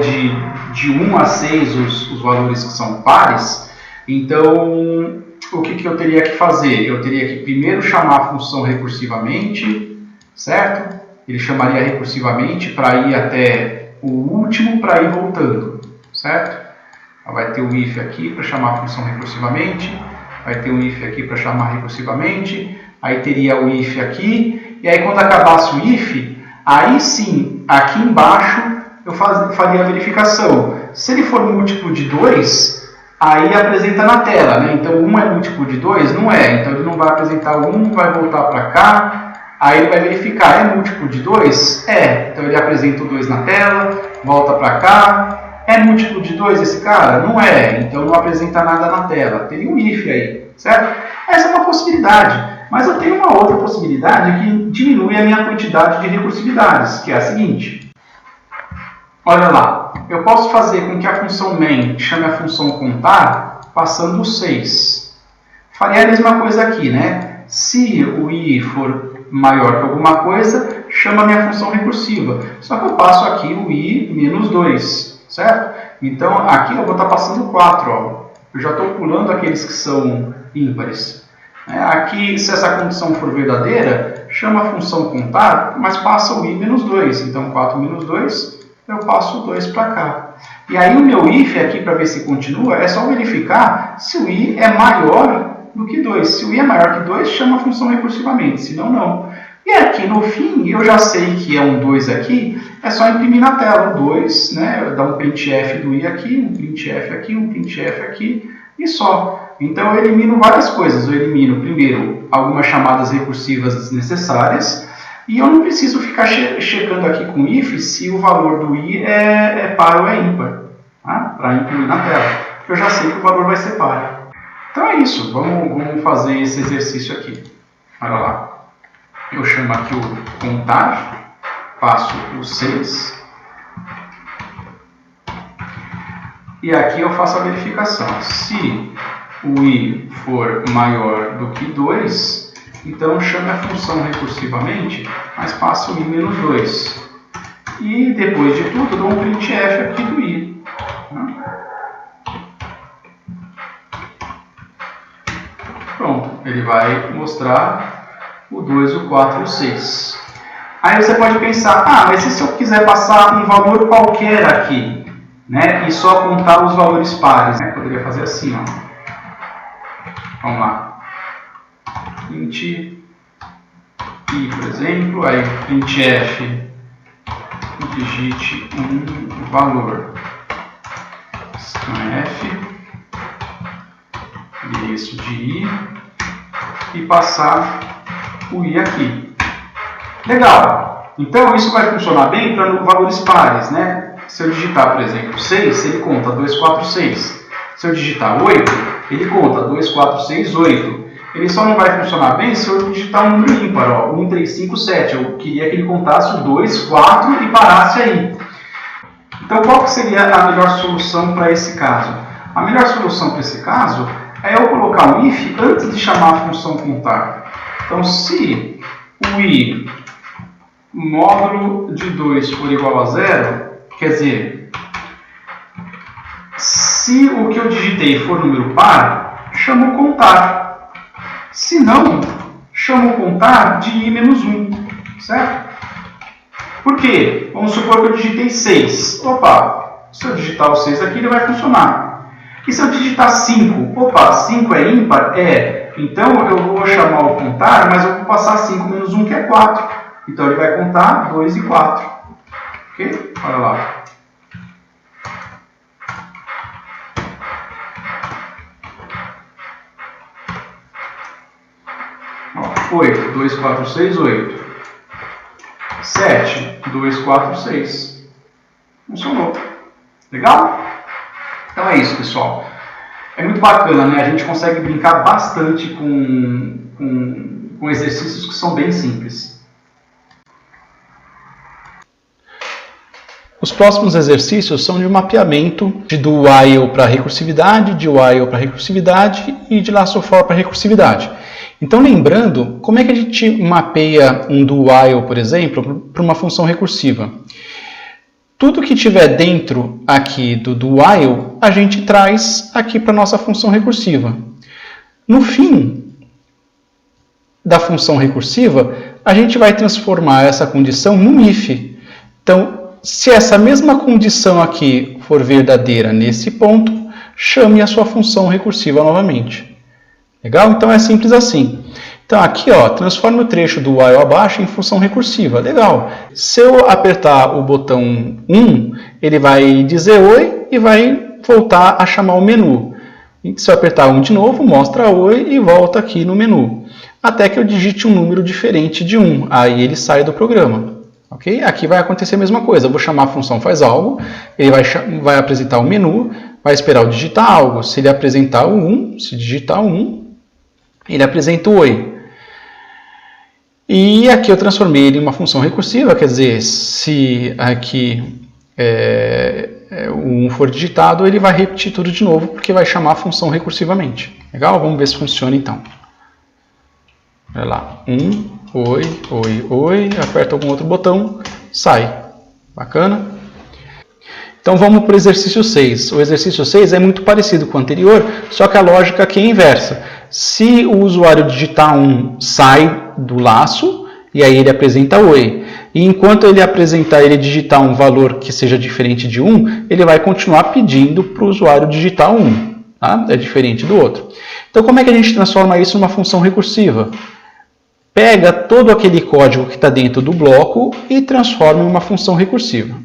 de 1 a 6 os valores que são pares, então o que eu teria que fazer? Eu teria que primeiro chamar a função recursivamente, certo? Ele chamaria recursivamente para ir até o último, para ir voltando, certo? Vai ter o if aqui para chamar a função recursivamente, vai ter um if aqui para chamar recursivamente, aí teria o if aqui, e aí quando acabasse o if, aí sim, aqui embaixo, eu faria a verificação. Se ele for múltiplo de 2, aí apresenta na tela, né? Então 1 é múltiplo de 2? Não é. Então ele não vai apresentar o 1, vai voltar para cá, aí ele vai verificar, é múltiplo de 2? É. Então ele apresenta o 2 na tela, volta para cá. É múltiplo de 2 esse cara? Não é. Então não apresenta nada na tela. Tem um if aí, certo? Essa é uma possibilidade. Mas eu tenho uma outra possibilidade que diminui a minha quantidade de recursividades, que é a seguinte. Olha lá, eu posso fazer com que a função main chame a função contar passando o 6. Faria a mesma coisa aqui, né? Se o i for maior que alguma coisa, chama a minha função recursiva. Só que eu passo aqui o i menos 2, certo? Então, aqui eu vou estar passando 4, ó. Eu já estou pulando aqueles que são ímpares. Aqui, se essa condição for verdadeira, chama a função contar, mas passa o i menos 2. Então, 4 menos 2, eu passo o 2 para cá. E aí o meu if aqui, para ver se continua, é só verificar se o i é maior do que 2. Se o i é maior que 2, chama a função recursivamente, senão não. E aqui no fim, eu já sei que é um 2 aqui, é só imprimir na tela o 2, né? Dar um printf do i aqui, um printf aqui, um printf aqui, e só. Então eu elimino várias coisas. Eu elimino, primeiro, algumas chamadas recursivas desnecessárias, e eu não preciso ficar checando aqui com if se o valor do i é par ou é ímpar, tá? Para imprimir na tela. Porque eu já sei que o valor vai ser par. Então é isso. Vamos fazer esse exercício aqui. Olha lá. Eu chamo aqui o contar, passo o 6. E aqui eu faço a verificação. Se o i for maior do que 2, então chame a função recursivamente, mas passo o i menos 2. E depois de tudo, dou um printf aqui do i. Pronto, ele vai mostrar o 2, o 4 e o 6. Aí você pode pensar, mas e se eu quiser passar um valor qualquer aqui, né, e só contar os valores pares? Né? Poderia fazer assim, ó. Vamos lá. Print i, por exemplo, aí printf, digite um valor. Scanf, isso de i, e passar o i aqui. Legal! Então isso vai funcionar bem para valores pares, né? Se eu digitar, por exemplo, 6, ele conta 2, 4, 6. Se eu digitar 8, ele conta 2, 4, 6, 8. Ele só não vai funcionar bem se eu digitar um número ímpar, ó, 1, 3, 5, 7. Eu queria que ele contasse o 2, 4 e parasse aí. Então qual que seria a melhor solução para esse caso? A melhor solução para esse caso é eu colocar um if antes de chamar a função contar. Então, se o i módulo de 2 for igual a 0, quer dizer, se o que eu digitei for número par, chamo o contar. Se não, chamo o contar de i menos 1, certo? Por quê? Vamos supor que eu digitei 6. Opa, se eu digitar o 6 aqui, ele vai funcionar. E se eu digitar 5? Opa, 5 é ímpar? É. Então, eu vou chamar o contar, mas eu vou passar 5 menos 1, que é 4. Então, ele vai contar 2 e 4. Ok? Olha lá. Ó, 8, 2, 4, 6, 8. 7, 2, 4, 6. Funcionou. Legal? Então é isso, pessoal. É muito bacana, né? A gente consegue brincar bastante com exercícios que são bem simples. Os próximos exercícios são de mapeamento de do while para recursividade, de while para recursividade e de laço for para recursividade. Então, lembrando, como é que a gente mapeia um do while, por exemplo, para uma função recursiva? Tudo que tiver dentro aqui do while, a gente traz aqui para a nossa função recursiva. No fim da função recursiva, a gente vai transformar essa condição num if. Então, se essa mesma condição aqui for verdadeira nesse ponto, chame a sua função recursiva novamente. Legal? Então é simples assim. Então aqui, ó, transforme o trecho do while abaixo em função recursiva. Legal. Se eu apertar o botão 1, ele vai dizer oi e vai voltar a chamar o menu. E se eu apertar 1 de novo, mostra oi e volta aqui no menu. Até que eu digite um número diferente de 1. Aí ele sai do programa. Okay? Aqui vai acontecer a mesma coisa. Eu vou chamar a função faz algo, ele vai apresentar o menu, vai esperar eu digitar algo. Se ele apresentar o 1, se digitar o 1, ele apresenta o oi. E aqui eu transformei ele em uma função recursiva, quer dizer, se aqui o 1 for digitado, ele vai repetir tudo de novo, porque vai chamar a função recursivamente. Legal? Vamos ver se funciona então. Olha lá. 1, oi, oi, oi, aperta algum outro botão, sai. Bacana? Então vamos para o exercício 6. O exercício 6 é muito parecido com o anterior, só que a lógica aqui é inversa. Se o usuário digitar 1, sai do laço, e aí ele apresenta oi. E enquanto ele digitar um valor que seja diferente de 1, ele vai continuar pedindo para o usuário digitar 1. Tá? É diferente do outro. Então como é que a gente transforma isso numa função recursiva? Pega todo aquele código que está dentro do bloco e transforma em uma função recursiva.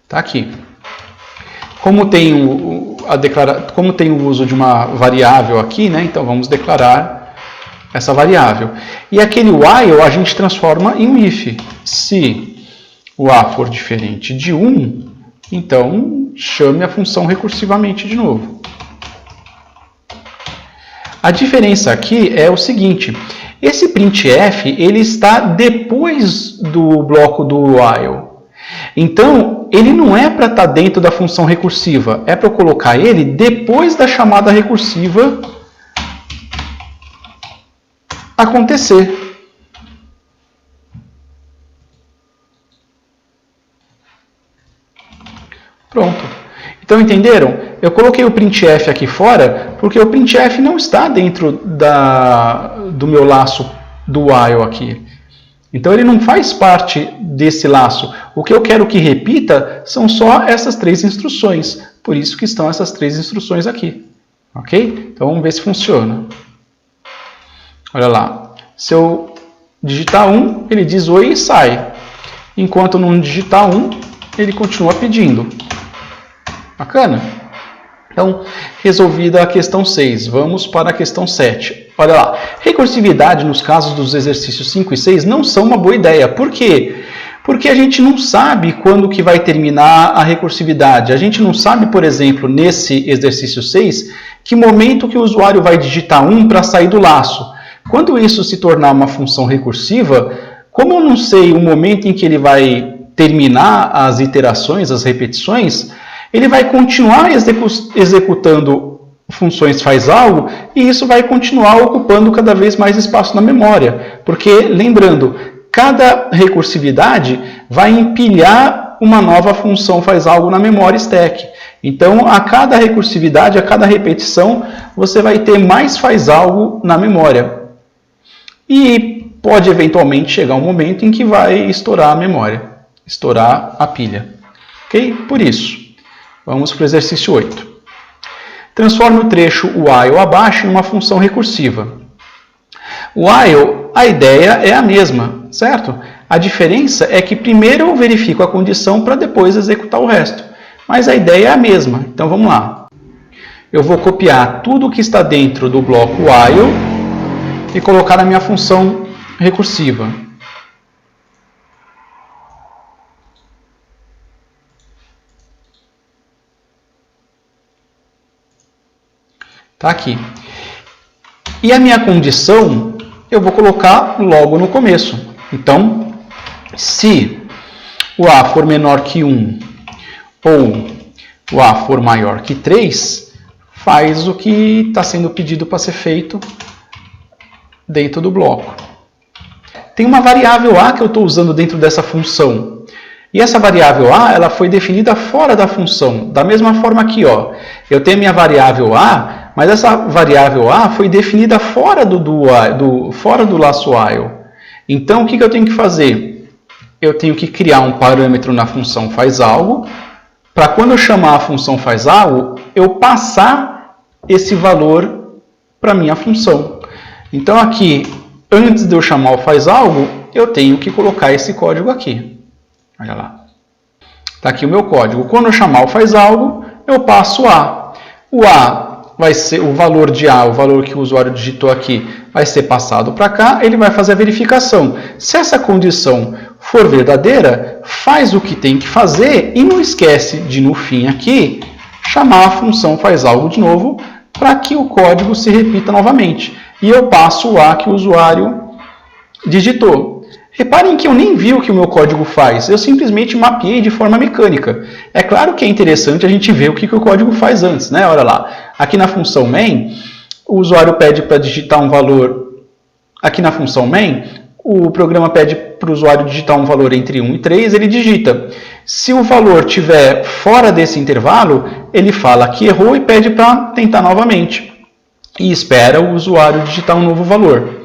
Está aqui. Como tem o uso de uma variável aqui, né, então vamos declarar essa variável. E aquele while a gente transforma em um if. Se o a for diferente de 1, então chame a função recursivamente de novo. A diferença aqui é o seguinte, esse printf ele está depois do bloco do while. Então, ele não é para estar dentro da função recursiva, é para eu colocar ele depois da chamada recursiva acontecer. Pronto. Então, entenderam? Eu coloquei o printf aqui fora, porque o printf não está dentro do meu laço do while aqui. Então, ele não faz parte desse laço. O que eu quero que repita são só essas 3 instruções. Por isso que estão essas 3 instruções aqui. Ok? Então, vamos ver se funciona. Olha lá. Se eu digitar 1, ele diz oi e sai. Enquanto não digitar 1, ele continua pedindo. Bacana? Então, resolvida a questão 6, vamos para a questão 7. Olha lá, recursividade nos casos dos exercícios 5 e 6 não são uma boa ideia. Por quê? Porque a gente não sabe quando que vai terminar a recursividade. A gente não sabe, por exemplo, nesse exercício 6, que momento que o usuário vai digitar 1 para sair do laço. Quando isso se tornar uma função recursiva, como eu não sei o momento em que ele vai terminar as iterações, as repetições, ele vai continuar executando funções faz algo e isso vai continuar ocupando cada vez mais espaço na memória. Porque, lembrando, cada recursividade vai empilhar uma nova função faz algo na memória stack. Então, a cada recursividade, a cada repetição, você vai ter mais faz algo na memória. E pode eventualmente chegar um momento em que vai estourar a memória, estourar a pilha. Ok? Por isso. Vamos para o exercício 8. Transforme o trecho while abaixo em uma função recursiva. While, a ideia é a mesma, certo? A diferença é que primeiro eu verifico a condição para depois executar o resto. Mas a ideia é a mesma. Então vamos lá. Eu vou copiar tudo que está dentro do bloco while e colocar na minha função recursiva. Está aqui. E a minha condição eu vou colocar logo no começo. Então, se o A for menor que 1 ou o A for maior que 3, faz o que está sendo pedido para ser feito dentro do bloco. Tem uma variável A que eu estou usando dentro dessa função. E essa variável A ela foi definida fora da função. Da mesma forma aqui, ó, eu tenho a minha variável A, mas essa variável A foi definida fora do laço while. Então, o que eu tenho que fazer? Eu tenho que criar um parâmetro na função faz algo, para quando eu chamar a função faz algo, eu passar esse valor para a minha função. Então, aqui, antes de eu chamar o faz algo, eu tenho que colocar esse código aqui. Olha lá. Está aqui o meu código. Quando eu chamar o faz algo, eu passo A. O A vai ser o valor de A, o valor que o usuário digitou aqui, vai ser passado para cá, ele vai fazer a verificação. Se essa condição for verdadeira, faz o que tem que fazer e não esquece de, no fim aqui, chamar a função faz algo de novo para que o código se repita novamente. E eu passo o A que o usuário digitou. Reparem que eu nem vi o que o meu código faz, eu simplesmente mapeei de forma mecânica. É claro que é interessante a gente ver o que o código faz antes, né? Olha lá, aqui na função main, o usuário pede para digitar um valor, aqui na função main, o programa pede para o usuário digitar um valor entre 1 e 3, ele digita. Se o valor estiver fora desse intervalo, ele fala que errou e pede para tentar novamente. E espera o usuário digitar um novo valor.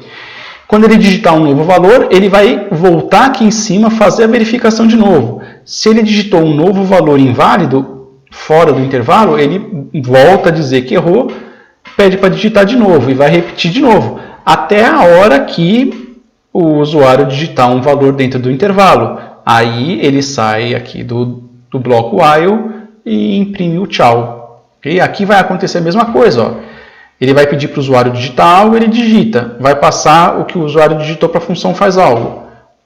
Quando ele digitar um novo valor, ele vai voltar aqui em cima, fazer a verificação de novo. Se ele digitou um novo valor inválido, fora do intervalo, ele volta a dizer que errou, pede para digitar de novo e vai repetir de novo, até a hora que o usuário digitar um valor dentro do intervalo. Aí ele sai aqui do bloco while e imprime o tchau. Okay? Aqui vai acontecer a mesma coisa, ó. Ele vai pedir para o usuário digitar algo, ele digita. Vai passar o que o usuário digitou para a função faz algo.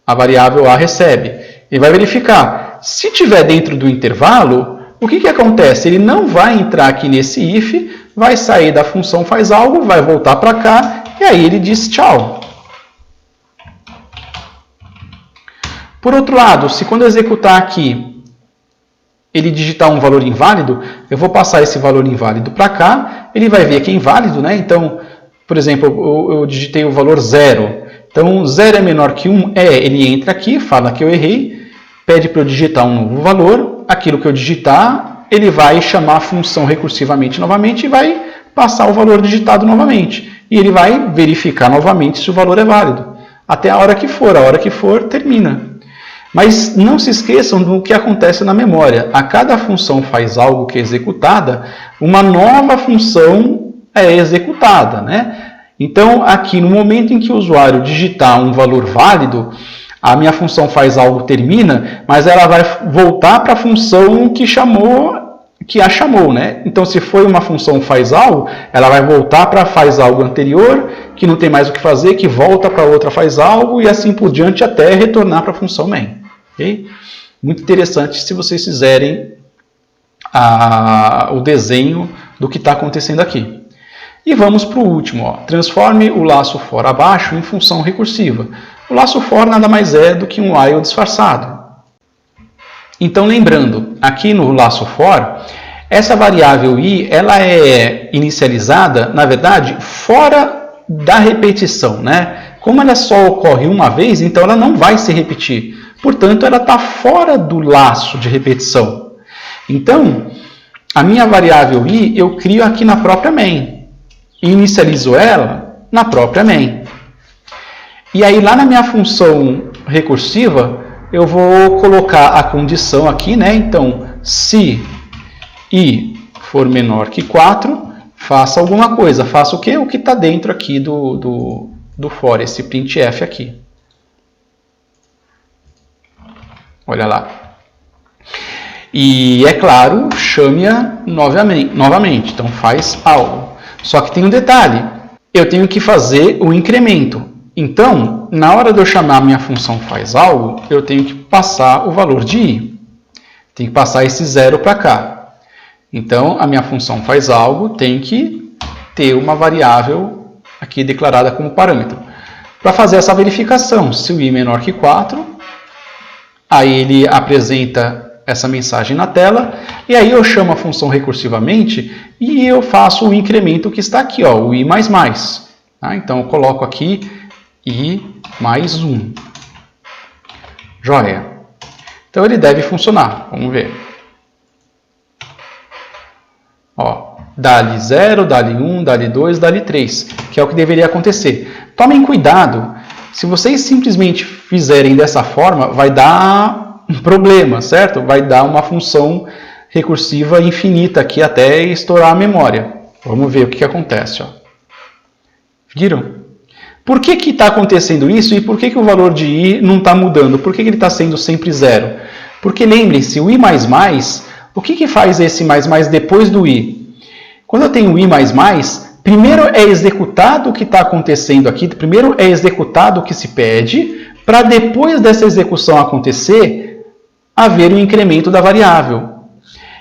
A variável A recebe. Ele vai verificar. Se tiver dentro do intervalo, o que acontece? Ele não vai entrar aqui nesse if, vai sair da função faz algo, vai voltar para cá, e aí ele diz tchau. Por outro lado, se quando eu executar aqui, ele digitar um valor inválido, eu vou passar esse valor inválido para cá, ele vai ver que é inválido, né? Então, por exemplo, eu digitei o valor 0. Então, 0 é menor que 1? Ele entra aqui, fala que eu errei, pede para eu digitar um novo valor, aquilo que eu digitar, ele vai chamar a função recursivamente novamente e vai passar o valor digitado novamente. E ele vai verificar novamente se o valor é válido. Até a hora que for, termina. Mas não se esqueçam do que acontece na memória. A cada função faz algo que é executada, uma nova função é executada, né? Então, aqui no momento em que o usuário digitar um valor válido, a minha função faz algo termina, mas ela vai voltar para a função que a chamou, né? Então, se foi uma função faz algo, ela vai voltar para faz algo anterior, que não tem mais o que fazer, que volta para outra faz algo e assim por diante até retornar para a função main. Okay? Muito interessante se vocês fizerem o desenho do que está acontecendo aqui. E vamos para o último. Ó. Transforme o laço for abaixo em função recursiva. O laço for nada mais é do que um while disfarçado. Então, lembrando, aqui no laço for, essa variável i ela é inicializada, na verdade, fora da repetição, né? Como ela só ocorre uma vez, então ela não vai se repetir. Portanto, ela está fora do laço de repetição. Então, a minha variável i eu crio aqui na própria main. E inicializo ela na própria main. E aí, lá na minha função recursiva, eu vou colocar a condição aqui, né? Então, se i for menor que 4, faça alguma coisa. Faça o quê? O que está dentro aqui do for, esse printf aqui. Olha lá. E, é claro, chame-a novamente. Então, faz algo. Só que tem um detalhe. Eu tenho que fazer o incremento. Então, na hora de eu chamar a minha função faz algo, eu tenho que passar o valor de i. Tenho que passar esse 0 para cá. Então, a minha função faz algo tem que ter uma variável aqui declarada como parâmetro. Para fazer essa verificação, se o i é menor que 4, aí ele apresenta essa mensagem na tela, e aí eu chamo a função recursivamente e eu faço o incremento que está aqui, ó, o i++. Tá? Então, eu coloco aqui i mais 1. Joia. Então, ele deve funcionar. Vamos ver. Ó, dá-lhe 0, dá-lhe 1, dá-lhe 2, dá-lhe 3, que é o que deveria acontecer. Tomem cuidado. Se vocês simplesmente fizerem dessa forma, vai dar um problema, certo? Vai dar uma função recursiva infinita aqui até estourar a memória. Vamos ver o que acontece. Ó. Viram? Por que está acontecendo isso e por que o valor de i não está mudando? Por que ele está sendo sempre 0? Porque lembrem-se, o i++, o que faz esse mais depois do i? Quando eu tenho o i++, primeiro é executado o que está acontecendo aqui, primeiro é executado o que se pede, para depois dessa execução acontecer, haver um incremento da variável.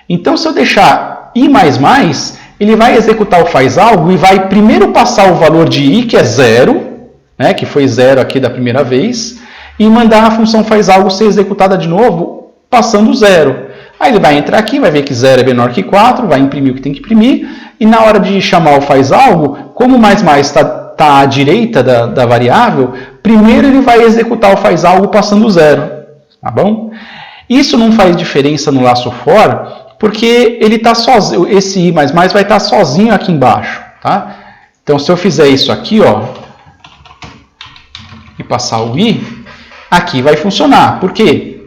Então, se eu deixar i++, ele vai executar o faz algo e vai primeiro passar o valor de i, que é 0, né, que foi 0 aqui da primeira vez, e mandar a função faz algo ser executada de novo, passando 0. Aí ele vai entrar aqui, vai ver que 0 é menor que 4, vai imprimir o que tem que imprimir, e na hora de chamar o faz algo, como o mais está à direita da variável, primeiro ele vai executar o faz algo passando 0. Tá bom? Isso não faz diferença no laço for, porque ele tá sozinho, esse i++ vai estar sozinho aqui embaixo. Tá? Então, se eu fizer isso aqui, ó, e passar o i, aqui vai funcionar. Por quê?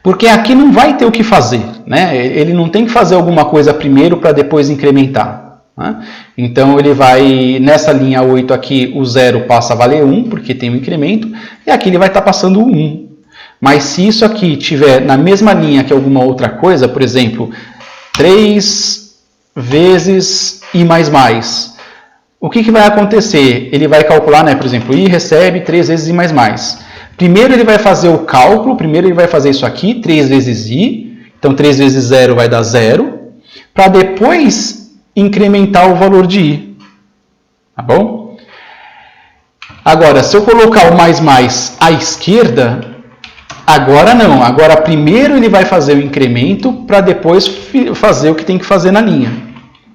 Porque aqui não vai ter o que fazer, né? Ele não tem que fazer alguma coisa primeiro para depois incrementar. Né? Então, ele vai, nessa linha 8 aqui, o 0 passa a valer 1, porque tem um incremento, e aqui ele vai estar passando o 1. Mas se isso aqui estiver na mesma linha que alguma outra coisa, por exemplo, 3 vezes i++, o que vai acontecer? Ele vai calcular, né, por exemplo, i recebe 3 vezes i++. Primeiro ele vai fazer o cálculo, primeiro ele vai fazer isso aqui, 3 vezes i, então 3 vezes 0 vai dar 0, para depois incrementar o valor de i. Tá bom? Agora, se eu colocar o mais à esquerda, agora não. Agora primeiro ele vai fazer o incremento para depois fazer o que tem que fazer na linha.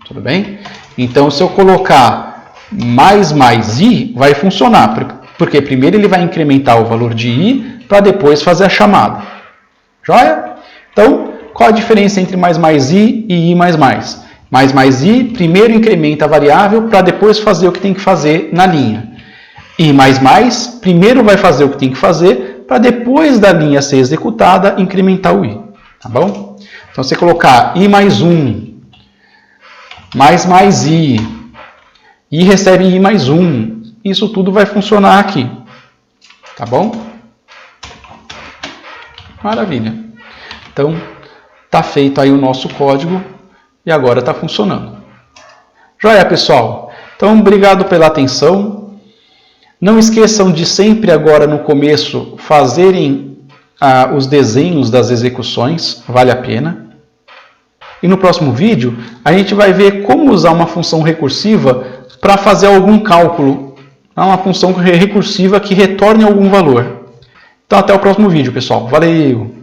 Tudo bem? Então, se eu colocar mais i, vai funcionar. Porque primeiro ele vai incrementar o valor de i para depois fazer a chamada. Joia? Então, qual a diferença entre mais i e i++? Mais i, primeiro incrementa a variável para depois fazer o que tem que fazer na linha. I++, primeiro vai fazer o que tem que fazer para depois da linha ser executada, incrementar o i. Tá bom? Então, você colocar i mais 1, mais i recebe i mais 1, isso tudo vai funcionar aqui. Tá bom? Maravilha. Então, está feito aí o nosso código e agora está funcionando. Joia, pessoal? Então, obrigado pela atenção. Não esqueçam de sempre agora no começo fazerem os desenhos das execuções, vale a pena. E no próximo vídeo a gente vai ver como usar uma função recursiva para fazer algum cálculo. Uma função recursiva que retorne algum valor. Então até o próximo vídeo, pessoal. Valeu!